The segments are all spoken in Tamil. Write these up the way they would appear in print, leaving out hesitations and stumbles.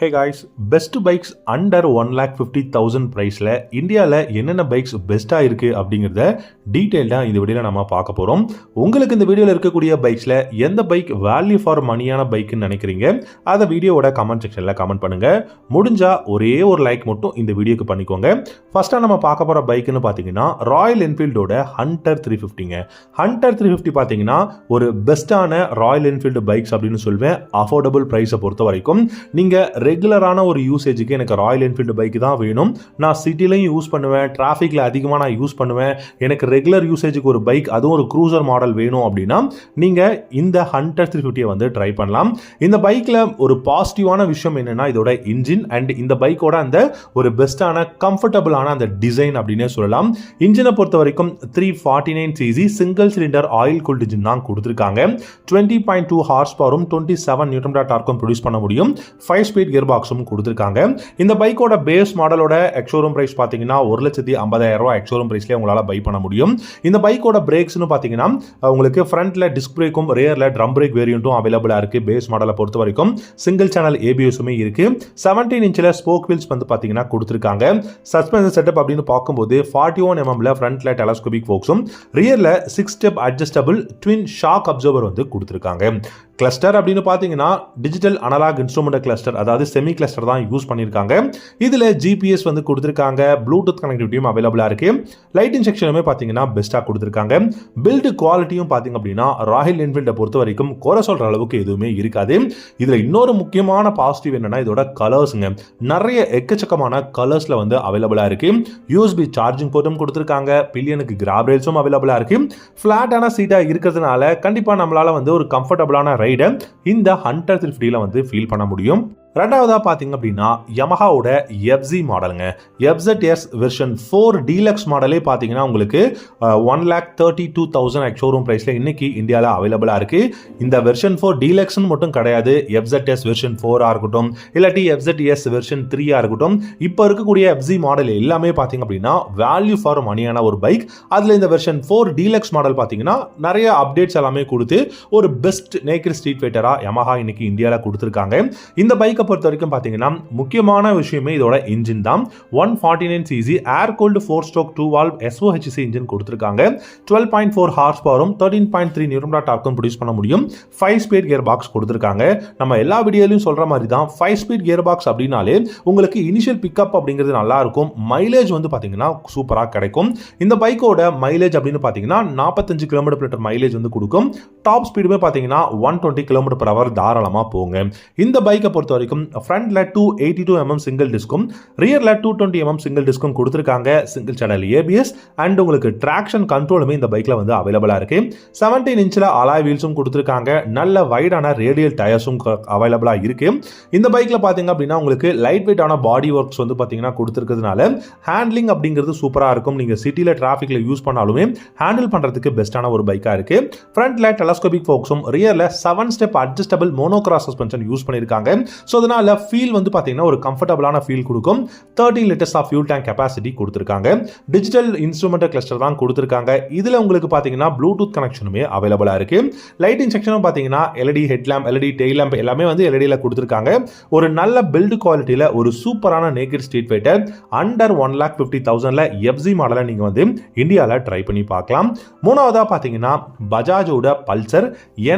Hey guys, best bikes under 1,50,000 ப்ரைஸில் இந்தியாவில் என்னென்ன பைக்ஸ் பெஸ்ட்டாக இருக்குது அப்படிங்கிறத டீட்டெயில்டாக இந்த வீடியோவில் நம்ம பார்க்க போகிறோம். உங்களுக்கு இந்த வீடியோவில் இருக்கக்கூடிய பைக்ஸில் எந்த பைக் வேல்யூ ஃபார் மணியான பைக்குன்னு நினைக்கிறீங்க அதை வீடியோவோட கமெண்ட் செக்ஷனில் கமெண்ட் பண்ணுங்கள். முடிஞ்சால் ஒரே ஒரு லைக் மட்டும் இந்த வீடியோக்கு பண்ணிக்கோங்க. ஃபஸ்ட்டாக நம்ம பார்க்க போகிற பைக்குன்னு பார்த்தீங்கன்னா ராயல் என்ஃபீல்டோட ஹண்டர் 350ங்க. ஹண்டர் 350 பார்த்தீங்கன்னா ஒரு பெஸ்ட்டான ராயல் என்ஃபீல்டு பைக்ஸ் அப்படின்னு சொல்வேன். அஃபோர்டபுள் ப்ரைஸை பொறுத்த வரைக்கும் நீங்கள் ரெகுலரான ஒரு யூசேஜுக்கு எனக்கு ராயல் என்ஃபீல்டு பைக் தான் வேணும், நான் சிட்டிலையும் யூஸ் பண்ணுவேன், டிராஃபிக்கில் அதிகமாக நான் யூஸ் பண்ணுவேன், எனக்கு ரெகுலர் யூசேஜுக்கு ஒரு பைக் அதுவும் ஒரு க்ரூசர் மாடல் வேணும் அப்படின்னா நீங்கள் இந்த ஹண்டர் 350 வந்து ட்ரை பண்ணலாம். இந்த பைக்கில் ஒரு பாசிட்டிவான விஷயம் என்னென்னா இதோட இன்ஜின் அண்ட் இந்த பைக்கோட அந்த ஒரு பெஸ்ட்டான கம்ஃபர்டபுளான அந்த டிசைன் அப்படின்னே சொல்லலாம். இன்ஜினை பொறுத்த வரைக்கும் 349cc single cylinder oil cooled engine தான் கொடுத்துருக்காங்க. 20.2 ஹார்ஸ் பவரும் 27 நியூட்டன் மீட்டர் டார்க்கும் ப்ரொடியூஸ் பண்ண முடியும். 5 ஸ்பீட் கியர் பாக்ஸும் கொடுத்துருக்காங்க. இந்த பைக்கோட பேஸ் மாடலோட எக்ஸோரூம் பிரைஸ் பார்த்தீங்கன்னா 1,50,000 ரூபாய் எக்ஸோரூம் பிரைஸ்லேயே உங்களால் பை பண்ண முடியும். இந்த பைக்கோட பிரேக்ஸ்னு பார்த்தீங்கன்னா உங்களுக்கு ஃப்ரண்ட்ல டிஸ்க் பிரேக்கும் ரியர்ல ட்ரம் பிரேக் வேரியண்ட்டும் அவைலபிளாக இருக்கு. பேஸ் மாடலை பொறுத்த வரைக்கும் சிங்கிள் சேனல் ஏபிஎஸுமே இருக்கு. 17 இன்ச்சில் ஸ்போக் வீல்ஸ் வந்து பார்த்தீங்கன்னா கொடுத்துருக்காங்க. சஸ்பென்ஷன் செட்டப் அப்படின்னு பார்க்கும்போது 41 mm ஃப்ரண்ட்ல டெலஸ்கோபிக் ஃபோக்ஸும் ரியர்ல 6 step adjustable twin shock absorber வந்து கொடுத்துருக்காங்க. கிளஸ்டர் அப்படின்னு பார்த்தீங்கன்னா டிஜிட்டல் அனலாக் இன்ஸ்ட்ருமெண்ட் கிளஸ்டர், அதாவது செமி கிளஸ்டர் தான் யூஸ் பண்ணியிருக்காங்க. இதில் ஜிபிஎஸ் வந்து கொடுத்துருக்காங்க. ப்ளூடூத் கனெக்டிவிட்டியும் அவைலபிளாக இருக்கு. லைட்டிங் செக்ஷனுமே பார்த்தீங்கன்னா பெஸ்ட்டாக கொடுத்துருக்காங்க. பில்டு குவாலிட்டியும் பார்த்தீங்க அப்படின்னா ராயல் என்ஃபீல்டை பொறுத்த வரைக்கும் குறை சொல்கிற அளவுக்கு எதுவுமே இருக்காது. இதில் இன்னொரு முக்கியமான பாசிட்டிவ் என்னன்னா இதோட கலர்ஸுங்க. நிறைய எக்கச்சக்கமான கலர்ஸில் வந்து அவைலபிளாக இருக்கு. யூஎஸ்பி சார்ஜிங் போர்ட்டும் கொடுத்துருக்காங்க. பில்லியனுக்கு கிராப் ரேல்ஸும் அவைலபிளாக இருக்கு. ஃபிளாட்டான சீட்டாக இருக்கிறதுனால கண்டிப்பாக நம்மளால வந்து ஒரு கம்ஃபர்டபுளான ரைடை இந்த ஹண்டர் 350 வந்து ஃபீல் பண்ண முடியும். ரெண்டாவதாக பார்த்தீங்க அப்படின்னா யமஹாவோட எஃப்சி மாடலுங்க. எஃப்ZS வெர்ஷன் 4 டீலக்ஸ் மாடலே பார்த்தீங்கன்னா உங்களுக்கு 1,32,000 எக்ஸோரூம் ப்ரைஸில் இன்னைக்கு இந்தியாவில் அவைலபிளாக இருக்குது. இந்த வெர்ஷன் 4 டீலக்ஸ்னு மட்டும் கிடையாது. எஃப்ZS வெர்ஷன் 4 இருக்கட்டும், இல்லாட்டி எஃப்ZS வெர்ஷன் 3 இருக்கட்டும், இப்போ இருக்கக்கூடிய எஃப்சி மாடல் எல்லாமே பார்த்தீங்க அப்படின்னா வேல்யூ ஃபார் மணியான ஒரு பைக். அதில் இந்த வெர்ஷன் 4 டீலக்ஸ் மாடல் பார்த்தீங்கன்னா நிறைய அப்டேட்ஸ் எல்லாமே கொடுத்து ஒரு பெஸ்ட் நேக்கட் ஸ்ட்ரீட் ஃபைட்டராக யமஹா இன்னைக்கு இந்தியாவில் கொடுத்துருக்காங்க. இந்த பைக்கை பொறுத்த வரைக்கும் பாத்தீங்கன்னா முக்கியமான விஷயமே இதோட இன்ஜின் தான். 149cc ஏர் cooled 4 stroke 2 valve SOHC engine கொடுத்திருக்காங்க. 12.4 ஹார்ஸ் பவரும் 13.3 நியூட்டன் மீட்டர் டார்க்கும் ப்ரொடியூஸ் பண்ண முடியும். 5 ஸ்பீட் கியர் பாக்ஸ் கொடுத்திருக்காங்க. நம்ம எல்லா வீடியோலையும் சொல்ற மாதிரி தான் 5 ஸ்பீட் கியர் பாக்ஸ் அப்படினாலே உங்களுக்கு இனிஷியல் பிக்கப் அப்படிங்கிறது நல்லா இருக்கும். மைலேஜ் வந்து பாத்தீங்கன்னா சூப்பரா கிடைக்கும். இந்த பைக்கோட மைலேஜ் அப்படின்னு பாத்தீங்கன்னா 45 km/h மைலேஜ் வந்து கொடுக்கும். டாப் ஸ்பீடுமே பாத்தீங்கன்னா 120 km/h தாராளமா போங்க. இந்த பைக்கை பொறுத்த வரைக்கும் ஃப்ரண்ட்ல 282 mm சிங்கிள் டிஸ்கும் ரியர்ல 220 mm சிங்கிள் டிஸ்கும் கொடுத்திருக்காங்க. சிங்கிள் சேனல் ஏபிஎஸ் அண்ட் உங்களுக்கு டிராக்ஷன் கண்ட்ரோலுமே இந்த பைக்ல வந்து அவைலபிளா இருக்கு. 17 இன்ச்ல அலாய் வீல்ஸும் கொடுத்திருக்காங்க. நல்ல வைடான ரேடியல் டயர்ஸும் அவைலபிளா இருக்கு. இந்த பைக்ல பாத்தீங்க அப்படின்னா உங்களுக்கு லைட் வெயிட்டான பாடி ஒர்க்ஸ் வந்து பாத்தீங்கன்னா கொடுத்திருக்கிறதுனால ஹேண்ட்லிங் அப்படிங்கிறது சூப்பரா இருக்கும். நீங்க சிட்டில டிராஃபிக்ல யூஸ் பண்ணாலுமே ஹேண்டில் பண்றதுக்கு பெஸ்டான ஒரு பைக்கா இருக்கு. ஃப்ரண்ட்ல டெலஸ்கோபிக் ஃபோக்ஸும் ரியர்ல 7 step adjustable monocross suspension use பண்ணிருக்காங்க. சோ அதனால ஃபீல் வந்து பாத்தீங்கன்னா ஒரு கம்ஃபர்டபுளான ஃபீல் கொடுக்கும். 13 litres of fuel tank capacity கொடுத்திருக்காங்க. டிஜிட்டல் இன்ஸ்ட்ருமெண்ட் கிளஸ்டர் தான் கொடுத்திருக்காங்க. இதுல உங்களுக்கு பாத்தீங்கன்னா ப்ளூடூத் கனெக்ஷனுமே அவைலபிளா இருக்கு. லைட்டிங் செக்ஷனும் பாத்தீங்கன்னா LED head lamp, LED tail lamp எல்லாமே வந்து LEDல கொடுத்திருக்காங்க. ஒரு நல்ல பில்ட் குவாலிட்டியில ஒரு சூப்பரான நேக்கட் ஸ்ட்ரீட் ஃபைட்டர் அண்டர் 1,50,000ல எஃப்சி மாடலை நீங்க வந்து இந்தியால ட்ரை பண்ணி பார்க்கலாம். மூணாவதா பாத்தீங்கன்னா பஜாஜோட Pulsar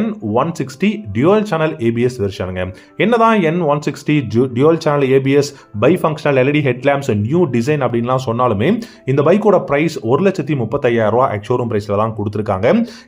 N160 dual channel ABS வெர்ஷனுங்க. என்னதான் N160 dual channel ABS bi functional LED head lamps new design அப்படின்லாம் சொன்னாலுமே இந்த பைக்கோட பிரைஸ் 1,35,000 ரூபாய் எக்ஸோரூம் பிரைஸ்ல தான் கொடுத்திருக்காங்க.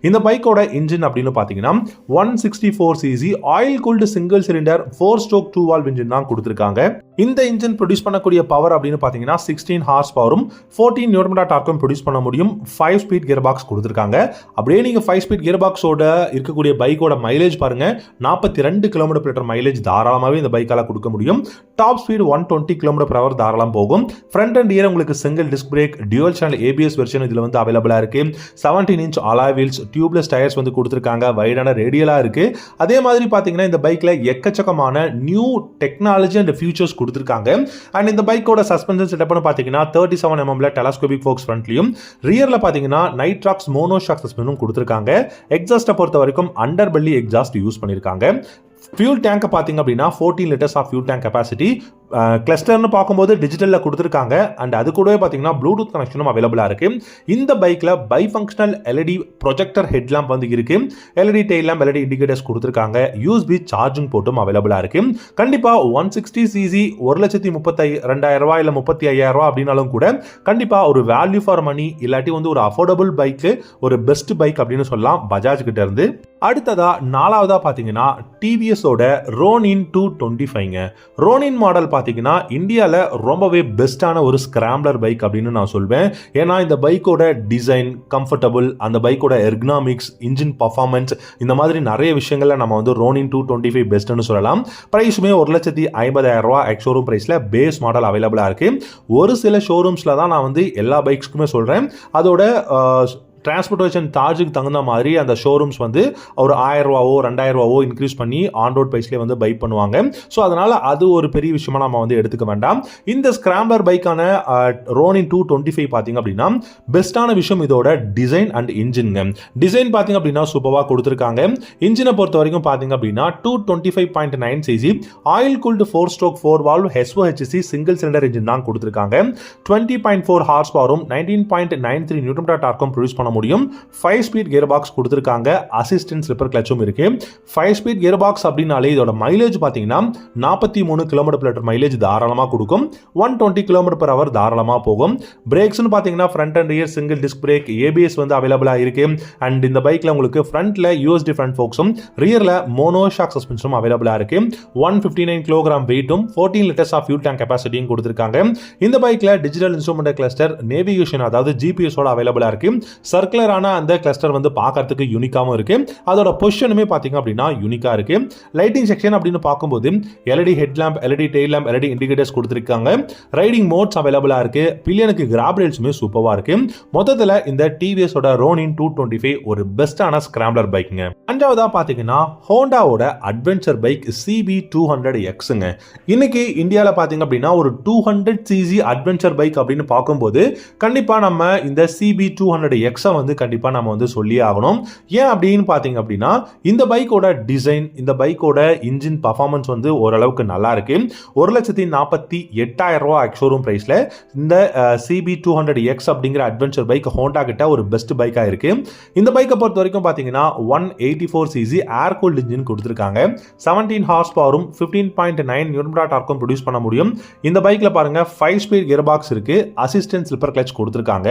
இந்த பைக்கோட இன்ஜின் அப்படின்னு பாத்தீங்கன்னா 164cc oil cooled single cylinder 4 stroke 2 valve engine தான் கொடுத்திருக்காங்க. இந்த இன்ஜின் ப்ரொடியூஸ் பண்ணக்கூடிய பவர் அப்படின்னு பாத்தீங்கன்னா 16 ஹார்ஸ் பவரும் 14 நியூட்டன் மீட்டர் டார்க்கும் ப்ரொடியூஸ் பண்ண முடியும். 5 ஸ்பீட் கியர் பாக்ஸ் கொடுத்திருக்காங்க. அப்படியே நீங்க 5 ஸ்பீட் கியர் பாக்ஸோட இருக்கக்கூடிய பைக்கோட மைலேஜ் பாருங்க, 42 km/h மைலேஜ் தாராளமாவே இந்த பைக்கால கொடுக்க முடியும். டாப் ஸ்பீடு 120 km/h தாராளம் போகும். ஃப்ரண்ட் அண்ட் ரியர் உங்களுக்கு single disc break, dual channel ABS version இதுல வந்து அவைலபிளா இருக்கு. 17 inch alloy wheels, tubeless tyres வந்து கொடுத்திருக்காங்க. வைடான ரேடியலா இருக்கு. அதே மாதிரி பாத்தீங்கன்னா இந்த பைக்ல எக்கச்சக்கமான நியூ டெக்னாலஜி அண்ட் ஃபியூச்சர்ஸ் கொடுத்திருக்காங்க. அண்ட் இந்த பைக்கோட சஸ்பென்ஷன் செட்டப்னு பாத்தீங்கன்னா 37 mm டெலஸ்கோபிக் ஃபோக்ஸ் ஃப்ரண்ட்லயும் ரியர்ல பாத்தீங்கன்னா நைட்ராக்ஸ் மோனோ ஷாக் சஸ்பென்ஷனும் கொடுத்திருக்காங்க. எக்ஸாஸ்ட பொறுத்த வரைக்கும் அண்டர் பெல்லி எக்ஸாஸ்ட் யூஸ் பண்ணிருக்காங்க. ஃபியூல் டேங்க் பார்த்தீங்க அப்படின்னா 14 litres of fuel tank capacity. கிளஸ்டர்னு பார்க்கும்போது டிஜிட்டலில் கொடுத்துருக்காங்க. அண்ட் அது கூடவே பார்த்தீங்கன்னா ப்ளூடூத் கனெக்ஷனும் அவைலபிளாக இருக்குது. இந்த பைக்கில் bi functional LED projector headlamp வந்து இருக்குது. LED tail lamp, LED indicators கொடுத்துருக்காங்க. யூஎஸ்பி சார்ஜிங் போர்ட்டும் அவைலபிளாக இருக்குது. கண்டிப்பாக 160cc 1,32,000 இல்லை 35,000 அப்படின்னாலும் கூட கண்டிப்பாக ஒரு வேல்யூ ஃபார் மணி இல்லாட்டி வந்து ஒரு அஃபோர்டபுள் பைக்கு, ஒரு பெஸ்ட் பைக் அப்படின்னு சொல்லலாம் பஜாஜ் கிட்ட இருந்து. அடுத்ததா 4வதா பார்த்தீங்கன்னா டிவிஎஸோட ரோனின் 225. ரோனின் மாடல் பார்த்தீங்கன்னா இந்தியாவில் ரொம்பவே பெஸ்ட்டான ஒரு ஸ்கிராம்ப்ளர் பைக் அப்படின்னு நான் சொல்வேன். ஏன்னா இந்த பைக்கோட டிசைன், கம்ஃபர்டபுள், அந்த பைக்கோட எர்கனாமிக்ஸ், இன்ஜின் பர்ஃபார்மன்ஸ், இந்த மாதிரி நிறைய விஷயங்கள்ல நம்ம வந்து ரோனின் 225 பெஸ்ட்னு சொல்லலாம். ப்ரைஸுமே 1,50,000 எக்ஸ் ஷோரூம் ப்ரைஸில் பேஸ் மாடல் அவைலபிளாக இருக்கு. ஒரு சில ஷோரூம்ஸில் தான் நான் வந்து எல்லா பைக்ஸ்க்குமே சொல்கிறேன். அதோட டிரான்ஸ்போர்ட்டேஷன் சார்ஜுக்கு தகுந்த மாதிரி அந்த ஷோரூம்ஸ் வந்து ஒரு 1,000 2,000 இன்க்ரீஸ் பண்ணி ஆன் ரோட் ப்ரைஸ்லேயே வந்து பை பண்ணுவாங்க. ஸோ அதனால் அது ஒரு பெரிய விஷயமா நம்ம வந்து எடுத்துக்க வேண்டாம். இந்த ஸ்கிராம்ப்ளர் பைக்கான ரோனின் 225 பார்த்தீங்க அப்படின்னா பெஸ்ட்டான விஷயம் இதோட டிசைன் அண்ட் இன்ஜின்ங்க. டிசைன் பார்த்தீங்க அப்படின்னா சூப்பராக கொடுத்துருக்காங்க. இன்ஜினை பொறுத்த வரைக்கும் பார்த்தீங்க அப்படின்னா 225.9cc oil cooled 4-stroke 4-valve SOHC single cylinder engine தான் கொடுத்துருக்காங்க. 20.4 ஹார்ஸ் பவரும் 19.93 நியூட்டன் டார்க்கும் ப்ரொடியூஸ் பண்ண முடியும். 5 ஸ்பீட் கியர் பாக்ஸ் கொடுத்திருக்காங்க. அசிஸ்டன்ட் ஸ்லிப்பர் கிளட்சும் இருக்கு. 5 ஸ்பீட் கியர் பாக்ஸ் அப்படினாலே இதோட மைலேஜ் பாத்தீங்கன்னா 43 km/h மைலேஜ் தாராளமா கொடுக்கும். 120 km/h தாராளமா போகும். பிரேக்ஸ்னு பாத்தீங்கன்னா front and rear single disc break, ABS வந்து அவைலபிளா இருக்கு. அண்ட் இந்த பைக்ல உங்களுக்கு ஃப்ரண்ட்ல USD ஃப்ரண்ட் ஃபோக்ஸும் ரியர்ல மோனோ ஷாக் சஸ்பென்ஷனும் அவைலபிளா இருக்கு. 159 kg வெயிட்டும் 14 லிட்டர்ஸ் ஆஃப் ஃபியூல் டேங்க் கெபாசிட்டியும் கொடுத்திருக்காங்க. இந்த பைக்ல டிஜிட்டல் இன்ஸ்ட்ருமெண்ட் கிளஸ்டர், நேவிகேஷன் அதாவது GPS ஓட அவைலபிளா இருக்கு. சர்க்குலரான அந்த கிளஸ்டர் வந்து பார்க்கறதுக்கு யூனிக்காவும் இருக்கு. அதோட பொசிஷனுமே பாத்தீங்க அப்படின்னா யூனிக்கா இருக்கு. லைட்டிங் செக்ஷன் அப்படின்னு பார்க்கும்போது LED headlamp, LED tail lamp, LED indicators கொடுத்திருக்காங்க. ரைடிங் மோட்ஸ் அவைலபிளா இருக்கு. பில்லியனுக்கு கிராப் ரேல்ஸுமே சூப்பரா இருக்கு. மொத்தத்துல இந்த TVS ஓட ரோனின் 225 ஒரு பெஸ்டான ஸ்கிராம்ப்ளர் பைக்குங்க. அஞ்சாவதா பாத்தீங்கன்னா ஹோண்டாவோட அட்வென்ச்சர் பைக் CB200Xங்க. இன்னைக்கு இந்தியாவில் பாத்தீங்க அப்படின்னா ஒரு 200cc அட்வென்ச்சர் பைக் அப்படின்னு பார்க்கும்போது கண்டிப்பா நம்ம இந்த CB200X வந்து கண்டிப்பா நம்ம வந்து சொல்லியே ஆகணும். ஏன் அப்படின்னு பாத்தீங்க அப்படின்னா இந்த பைக்கோட டிசைன், இந்த பைக்கோட இன்ஜின் பர்ஃபார்மன்ஸ் வந்து ஓரளவுக்கு நல்லா இருக்கு. 1,48,000 எக்ஸ் ஷோரூம் பிரைஸ்ல இந்த CB200X அப்படிங்கிற அட்வென்ச்சர் பைக் ஹோண்டா கிட்ட ஒரு பெஸ்ட் பைக்கா இருக்கு. இந்த பைக்கை பொறுத்த வரைக்கும் பாத்தீங்கன்னா 184cc ஏர் கூல்ட் இன்ஜின் கொடுத்திருக்காங்க. 17 ஹார்ஸ் பவரும் 15.9 நியூட்டன் டார்க்கும் ப்ரொடியூஸ் பண்ண முடியும். இந்த பைக்ல பாருங்க 5 ஸ்பீட் கியர் பாக்ஸ் இருக்கு. அசிஸ்டன்ட் ஸ்லிப்பர் கிளட்ச் கொடுத்திருக்காங்க.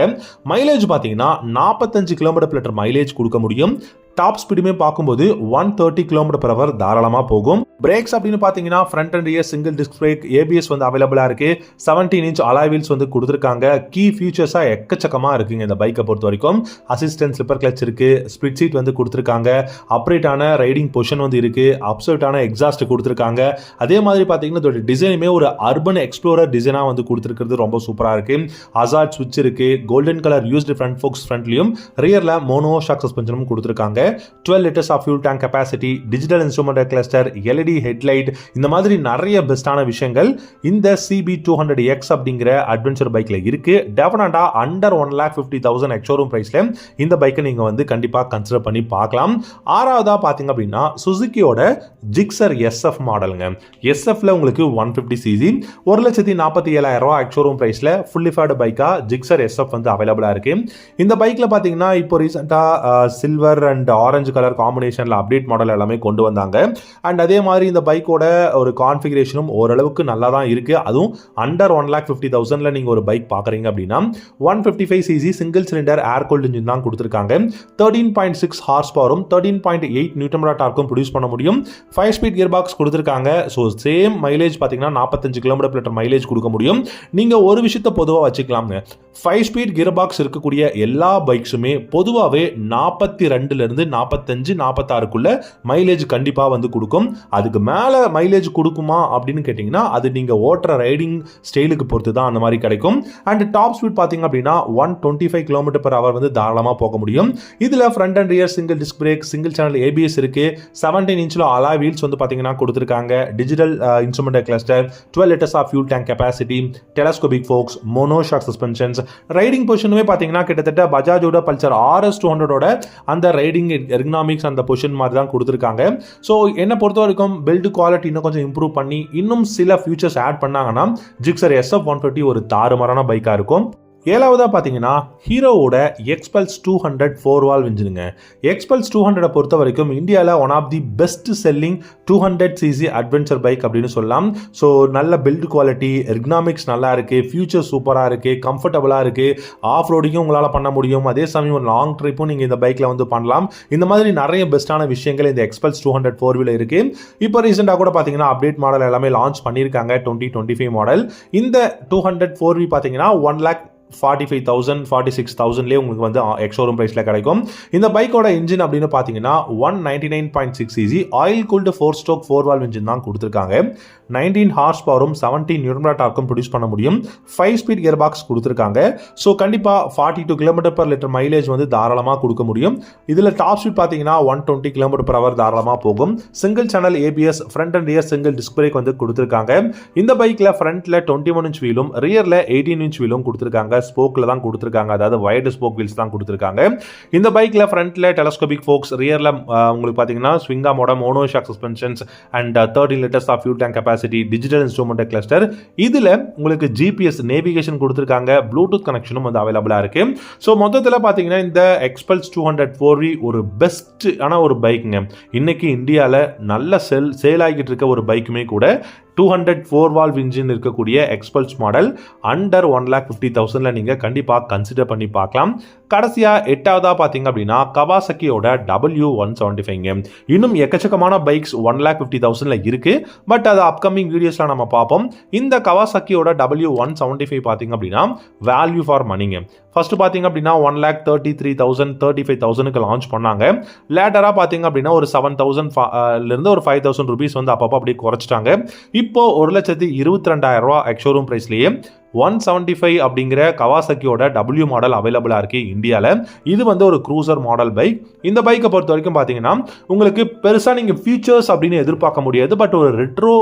மைலேஜ் பாத்தீங்கன்னா 45 km/h மைலேஜ் கொடுக்க முடியும். டாப் ஸ்பீடுமே பார்க்கும்போது 130 km/h தாராளமா போகும். பிரேக்ஸ் அப்படின்னு பாத்தீங்கன்னா front and rear single disc break, ABS வந்து அவைலபிளா இருக்கு. 17 inch அலாய் வீல்ஸ் வந்து கொடுத்திருக்காங்க. கீ ஃபீச்சர்ஸா எக்கச்சக்கமா இருக்குங்க இந்த பைக்கை பொறுத்த வரைக்கும். அசிஸ்டன்ட் ஸ்லிப்பர் கிளட்ச் இருக்கு. ஸ்பிளிட் சீட் வந்து கொடுத்திருக்காங்க. அப்ரைட்டான ரைடிங் பொசிஷன் வந்து இருக்கு. அப்சர்ட்டான எக்ஸாஸ்ட் கொடுத்திருக்காங்க. அதே மாதிரி பாத்தீங்கன்னா இதோட டிசைனுமே ஒரு அர்பன் எக்ஸ்ப்ளோரர் டிசைனா வந்து கொடுத்திருக்கிறது ரொம்ப சூப்பரா இருக்கு. ஹசார்ட் ஸ்விட்ச் இருக்கு. Golden colour used front forks ஃப்ரண்ட்லயும் ரியர்ல மோனோ ஷாக் சஸ்பென்ஷனும் கொடுத்திருக்காங்க. 12 liters of fuel tank capacity, digital instrument cluster, LED headlight, இந்த மாதிரி நிறைய பெஸ்டான விஷயங்கள் இந்த CB200X அப்படிங்கிற அட்வென்ச்சர் பைக்ல இருக்கு. டெஃபினட்டா அண்டர் 1,50,000 எக்ஸ் ஷோரூம் பிரைஸ்ல இந்த பைக்கை நீங்க வந்து கண்டிப்பா கன்சிடர் பண்ணி பார்க்கலாம். ஆறாவதா பாத்தீங்க அப்படின்னா சுசுகியோட ஜிக்ஸர் SF மாடலுங்க. SFல உங்களுக்கு 150cc 1,47,000 எக்ஸ் ஷோரூம் பிரைஸ்ல ஃபுல்லி ஃபேர்டு பைக்கா ஜிக்ஸர் SF வந்து அவைலபிளா இருக்கு. இந்த பைக்ல பாத்தீங்கன்னா இப்போ ரீசெண்டா சில்வர் அண்ட் ஆரஞ்சு கலர் காம்பினேஷன்ல அப்டேட் மாடல் எல்லாமே கொண்டு வந்தாங்க. அண்ட் அதே மாதிரி இந்த பைக்கோட ஒரு கான்ஃபிகரேஷனும் ஓரளவுக்கு நல்லா தான் இருக்கு. அதுவும் அண்டர் 1,50,000ல நீங்க ஒரு பைக் பாக்குறீங்க அப்படின்னா 155cc சிங்கிள் சிலிண்டர் ஏர் கூல்ட் இன்ஜின் தான் கொடுத்திருக்காங்க. 13.6 ஹார்ஸ் பவரும் 13.8 நியூட்டன் டார்க்கும் ப்ரொடியூஸ் பண்ண முடியும். 5 ஸ்பீட் கியர் பாக்ஸ் கொடுத்திருக்காங்க. ஸோ சேம் மைலேஜ் பாத்தீங்கன்னா 45 km/h மைலேஜ் கொடுக்க முடியும். நீங்க ஒரு விஷயத்தை பொதுவாக வச்சுக்கலாம்ங்க. 5 ஸ்பீட் கியர் பாக்ஸ் இருக்கக்கூடிய எல்லா பைக்ஸுமே பொதுவாகவே 42ல இருந்து 45 46க்குள்ள மைலேஜ் கண்டிப்பா வந்து கொடுக்கும். அதுக்கு மேல மைலேஜ் கொடுக்குமா அப்படின்னு கேட்டீங்கன்னா அது நீங்க ஓட்டுற ரைடிங் ஸ்டைலுக்கு பொறுத்து தான் அந்த மாதிரி கிடைக்கும். அண்ட் டாப் ஸ்பீட் பாத்தீங்க அப்படின்னா 125 km/h வந்து தாராளமா போக முடியும். இதுல front and rear single disc brake, single channel ABS இருக்கு. 17 inch அலாய் வீல்ஸ் வந்து பாத்தீங்கன்னா கொடுத்திருக்காங்க. Digital instrument cluster, 12 liters of fuel tank capacity, telescopic forks, mono shock suspensions. Riding பொசிஷனுமே பாத்தீங்கன்னா கிட்டத்தட்ட பஜாஜோட பல்சர் RS200ஓட அந்த ரைடிங் சிட்டிங் எர்கனாமிக்ஸ் அந்த பொசிஷன் மாதிரி தான் கொடுத்துருக்காங்க. ஸோ என்னை பொறுத்த வரைக்கும் பில்டு குவாலிட்டி இன்னும் கொஞ்சம் இம்ப்ரூவ் பண்ணி இன்னும் சில ஃபியூச்சர்ஸ் ஆட் பண்ணாங்கன்னா ஜிக்ஸர் SF150 ஒரு தாறுமாறான பைக்காக இருக்கும். ஏழாவதா பார்த்தீங்கன்னா ஹீரோவோட எக்ஸ்பல்ஸ் 200 4 வால்வ் இன்ஜினுங்க. எக்ஸ்பல்ஸ் 200 பொறுத்த வரைக்கும் இந்தியாவில் one of the best selling 200cc adventure bike அப்படின்னு சொல்லலாம். ஸோ நல்ல பில்ட் குவாலிட்டி, எர்கனாமிக்ஸ் நல்லா இருக்குது, ஃபியூச்சர் சூப்பராக இருக்குது, கம்ஃபர்டபுளாக இருக்குது, ஆஃப் ரோடிங்கும் உங்களால் பண்ண முடியும். அதே சமயம் ஒரு லாங் ட்ரிப்பும் நீங்கள் இந்த பைக்கில் வந்து பண்ணலாம். இந்த மாதிரி நிறைய பெஸ்ட்டான விஷயங்கள் இந்த எக்ஸ்பல்ஸ் 200 4 இருக்குது. இப்போ ரீசெண்டாக கூட பார்த்தீங்கன்னா அப்டேட் மாடல் எல்லாமே லான்ச் பண்ணியிருக்காங்க 2025 மாடல். இந்த 200 4V பார்த்தீங்கன்னா 1,45,000 46,000லேயே உங்களுக்கு வந்து எக்ஸ்ஷோரூம் ப்ரைஸில் கிடைக்கும். இந்த பைக்கோட இன்ஜின் அப்படின்னு பார்த்தீங்கன்னா 199.6cc oil cooled 4-stroke 4 valve engine தான் கொடுத்துருக்காங்க. 19 ஹார்ஸ் பவரும் 17 நியூட்டன் டார்க்கும் ப்ரொடியூஸ் பண்ண முடியும். 5 ஸ்பீட் கியர் பாக்ஸ் கொடுத்துருக்காங்க. ஸோ கண்டிப்பாக 42 km/லிட்டர் மைலேஜ் வந்து தாராளமாக கொடுக்க முடியும். இதில் டாப் ஸ்பீட் பார்த்தீங்கன்னா 120 km/h தாராளமாக போகும். Single channel ABS, front and rear single disc break வந்து கொடுத்துருக்காங்க. இந்த பைக்கில் ஃப்ரண்ட்டில் 21 இன்ச் வீலும் ரியரில் 18 இன்ச் வீலும் கொடுத்துருக்காங்க. ஸ்போக்கில் தான் கொடுத்துருக்காங்க, அதாவது வைடு ஸ்போக் வீல்ஸ் தான் கொடுத்துருக்காங்க. இந்த பைக்கில் ஃப்ரண்ட்டில் டெலஸ்கோபிக் ஃபோக்ஸ், ரியரில் உங்களுக்கு பார்த்தீங்கன்னா ஸ்விங்கா மோட monoshock suspensions and 13 litres of fuel tank capacity, digital instrument cluster. இதில் உங்களுக்கு GPS நேவிகேஷன் கொடுத்துருக்காங்க, ப்ளூடூத் கனெக்ஷனும் வந்து அவைலபிளாக இருக்கு. ஸோ மொத்தத்தில் பார்த்தீங்கன்னா இந்த எக்ஸ்பல்ஸ் 200 4V ஒரு பெஸ்ட்டான ஒரு பைக்குங்க. இன்னைக்கு இந்தியாவில் நல்ல சேல் ஆகிட்டு இருக்க ஒரு பைக்குமே கூட 200 4 வால்வ் இன்ஜின் இருக்கக்கூடிய எக்ஸ்பல்ஸ் மாடல் அண்டர் 1,50,000ல நீங்கள் கண்டிப்பாக கன்சிடர் பண்ணி பார்க்கலாம். கடைசியாக எட்டாவதாக பார்த்தீங்க அப்படின்னா கவாசக்கியோட W175. இன்னும் எக்கச்சக்கமான பைக்ஸ் 1,50,000ல இருக்கு, பட் அது அப்கமிங் வீடியோஸில் நம்ம பார்ப்போம். இந்த கவாசக்கியோட W175 பார்த்தீங்க அப்படின்னா வேல்யூ ஃபார் மணிங்க. ஃபர்ஸ்ட் பார்த்தீங்க அப்படின்னா 1,33,000 35,000க்கு லான்ச் பண்ணாங்க. லேட்டராக பார்த்தீங்க அப்படின்னா ஒரு 7,000 ஒரு 5,000 ருபீஸ் வந்து அப்பப்போ அப்படியே குறைச்சிட்டாங்க. இப்போ 1,22,000 எக்ஸ்ஷோரூம் பிரைஸ்லேயே 175 அப்படிங்கிற கவாசக்கியோட W மாடல் அவைலபிளாக இருக்குது இந்தியாவில். இது வந்து ஒரு க்ரூசர் மாடல் பைக். இந்த பைக்கை பொறுத்த வரைக்கும் பார்த்தீங்கன்னா உங்களுக்கு பெருசாக நீங்கள் ஃபீச்சர்ஸ் அப்படின்னு எதிர்பார்க்க முடியாது, பட் ஒரு ரெட்ரோ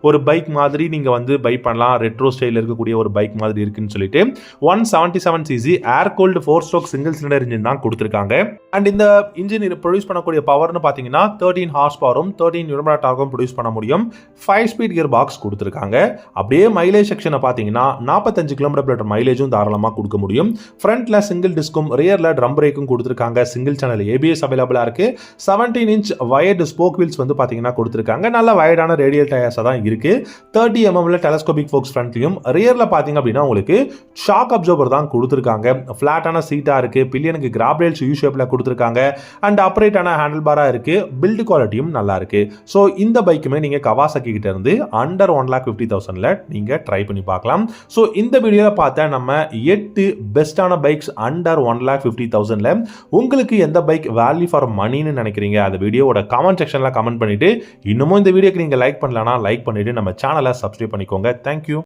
ஒரு பைக் மாதிரி நீங்கள் வந்து பை பண்ணலாம். ரெட்ரோ ஸ்டைலில் இருக்கக்கூடிய ஒரு பைக் மாதிரி இருக்குன்னு சொல்லிட்டு 177cc ஏர் gold 4-stroke single cylinder engine தான் கொடுத்துருக்காங்க. அண்ட் இந்த இன்ஜின் ப்ரொடியூஸ் பண்ணக்கூடிய பவர்னு பார்த்தீங்கன்னா 13 ஹார்ஸ் பவரும் 13 நியூட்டன் டார்க்கும் ப்ரொடியூஸ் பண்ண முடியும். 5 ஸ்பீட் கியர் பாக்ஸ் கொடுத்துருக்காங்க. அப்படியே மைலேஜ் செக்ஷன் பார்த்தீங்கன்னா 45 km/h மைலேஜும் தாராளமாக கொடுக்க முடியும். ஃப்ரண்ட்ல சிங்கிள் டிஸ்கும் ரியர்ல ட்ரம் பிரேக்கும் கொடுத்துருக்காங்க. சிங்கிள் சேனல் ABS அவைலபிளா இருக்கு. 17 இன்ச் வயர்டு ஸ்போக் வீல்ஸ் வந்து பார்த்தீங்கன்னா கொடுத்துருக்காங்க. நல்ல வயடான ரேடியல் டயர்ஸாக தான் இருக்கு. 30 mm டெலஸ்கோபிக் ஃபோக்ஸ் ஃப்ரண்ட்லையும் ரியர்ல பார்த்தீங்க அப்படின்னா உங்களுக்கு ஷாக் அப்சர்வர் தான் கொடுத்துருக்காங்க. ஃபிளாட்டான சீட்டா இருக்கு. பில்லியனுக்கு கிராப் ரேல்ஸ் யூ ஷேப்ல கொடுத்துருக்காங்க. அண்ட் அப்ரைட்டான ஹேண்டில் பாரா இருக்கு. பில்ட் குவாலிட்டியும் நல்லா இருக்கு. ஸோ இந்த பைக்குமே நீங்க கவாசக்கி கிட்ட இருந்து அண்டர் 1,50,000ல நீங்க ட்ரை பண்ணி பார்க்கலாம். ஸோ இந்த வீடியோவில் பார்த்தா நம்ம 8 பெஸ்டான பைக்ஸ் அண்டர் 1,50,000ல உங்களுக்கு எந்த பைக் வேல்யூ ஃபார் மணின்னு நினைக்கிறீங்க அந்த வீடியோவோட கமெண்ட் செக்ஷனில் கமெண்ட் பண்ணிட்டு இன்னமும் இந்த வீடியோக்கு நீங்கள் லைக் பண்ணலன்னா லைக் பண்ணிட்டு நம்ம சேனலை சப்ஸ்கிரைப் பண்ணிக்கோங்க. தேங்க்யூ.